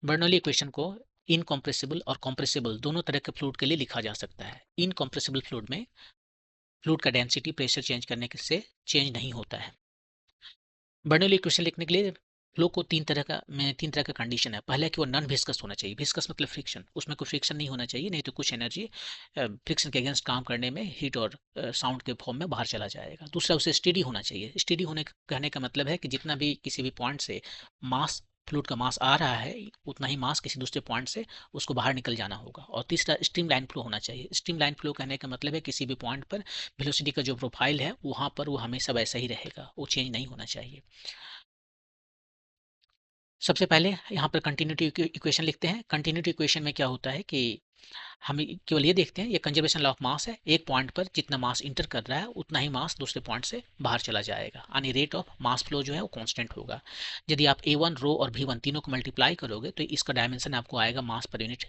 Bernoulli equation को incompressible और compressible दोनों तरह के फ्लूइड के लिए लिखा जा सकता है। इनकम्प्रेसिबल फ्लूइड में फ्लूइड का डेंसिटी प्रेशर चेंज करने से चेंज नहीं होता है। बर्नौली इक्वेशन लिखने के लिए फ्लो को तीन तरह का कंडीशन है। पहला है कि वो नॉन विस्कस होना चाहिए। विस्कस मतलब फ्रिक्शन, उसमें कोई फ्रिक्शन नहीं होना चाहिए, नहीं तो कुछ एनर्जी फ्रिक्शन के अगेंस्ट काम करने में हीट और साउंड के फॉर्म में बाहर चला जाएगा। दूसरा, उसे स्टेडी होना चाहिए। स्टेडी होने कहने का मतलब है कि जितना भी किसी भी पॉइंट से मास फ्लूइड का मास आ रहा है, उतना ही मास किसी दूसरे पॉइंट से उसको बाहर निकल जाना होगा। और तीसरा, स्ट्रीम लाइन फ्लो होना चाहिए। स्ट्रीम लाइन फ्लो कहने का मतलब है किसी भी पॉइंट पर वेलोसिटी का जो प्रोफाइल है वहां पर वो हमेशा वैसा ही रहेगा, वो चेंज नहीं होना चाहिए। सबसे पहले यहाँ पर कंटिन्यूटी इक्वेशन लिखते हैं। कंटिन्यूटी इक्वेशन में क्या होता है कि हम केवल ये देखते हैं, ये कंजर्वेशन लॉ ऑफ मास है। एक पॉइंट पर जितना मास इंटर कर रहा है उतना ही मास दूसरे पॉइंट से बाहर चला जाएगा, यानी रेट ऑफ मास फ्लो जो है वो कांस्टेंट होगा। यदि आप a1 रो और v1 तीनों को मल्टीप्लाई करोगे तो इसका डायमेंशन आपको आएगा मास पर यूनिट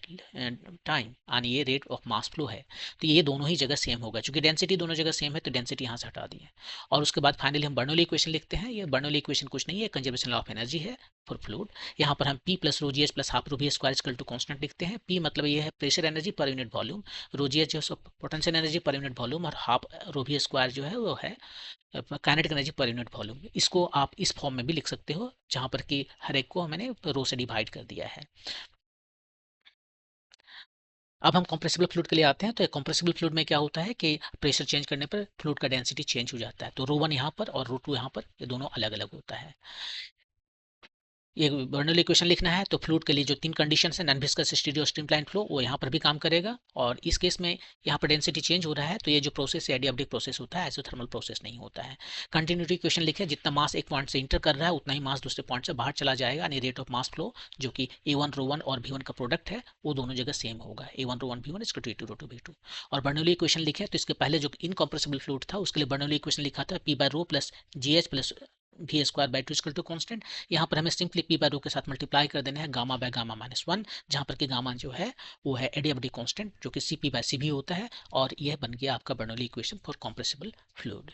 टाइम, यानी ये रेट ऑफ मास फ्लो है। तो ये दोनों ही जगह सेम होगा, क्योंकि डेंसिटी दोनों जगह सेम है तो डेंसिटी यहाँ से हटा दी है। और उसके बाद फाइनली हम बर्नौली इक्वेशन लिखते हैं। ये बर्नौली इक्वेशन कुछ नहीं है, कंजर्वेशन लॉ ऑफ एनर्जी है फॉर फ्लूइड। यहाँ पर हम p plus rho g h plus half rho v square equal to constant लिखते हैं। p मतलब ये है pressure energy per unit volume, rho g h जो है potential energy per unit volume, और हाफ रो वी स्क्वायर जो है वो है kinetic energy per unit volume. इसको आप इस फॉर्म में भी लिख सकते हो, जहां पर कि हर एक को मैंने रो से डिवाइड कर दिया है। अब हम कंप्रेसिबल फ्लूइड के लिए आते हैं। तो कंप्रेसिबल फ्लूइड में क्या होता है कि प्रेशर चेंज करने पर फ्लूइड का डेंसिटी चेंज हो जाता है। तो रो वन यहाँ पर और रो टू यहाँ पर, ये दोनों अलग अलग होता है। ये बर्नौली इक्वेशन लिखना है तो फ्लूइड के लिए जो तीन कंडीशन है, non viscous, stereo, streamline flow, वो यहाँ पर भी काम करेगा। और इस केस में यहाँ पर डेंसिटी चेंज हो रहा है तो ये जो प्रोसेस है एडियाबैटिक प्रोसेस होता है, आइसोथर्मल प्रोसेस नहीं होता है। कंटिन्यूटी इक्वेशन लिखे, जितना मास एक पॉइंट से इंटर कर रहा है उतना ही मास दूसरे पॉइंट से बाहर चला जाएगा, यानी रेट ऑफ मास फ्लो जो कि a1 रो वन और v1 का प्रोडक्ट है वो दोनों जगह सेम होगा। a1 रो वन v1 इसका t2 रो टू v2। और बर्नौली इक्वेशन लिखे तो इसके पहले जो इनकम्प्रेसिबल फ्लूइड था उसके लिए बर्नौली इक्वेशन लिखा था p by rho plus g h plus v square by two equal to constant. यहाँ पर हमें सिंपली पी बाय रो के साथ मल्टीप्लाई कर देना है gamma by gamma minus one, जहाँ पर कि गामा जो है वो है एडियाबैटिक कांस्टेंट जो कि सी पी बाय सी भी होता है। और यह बन गया आपका Bernoulli equation for compressible fluid.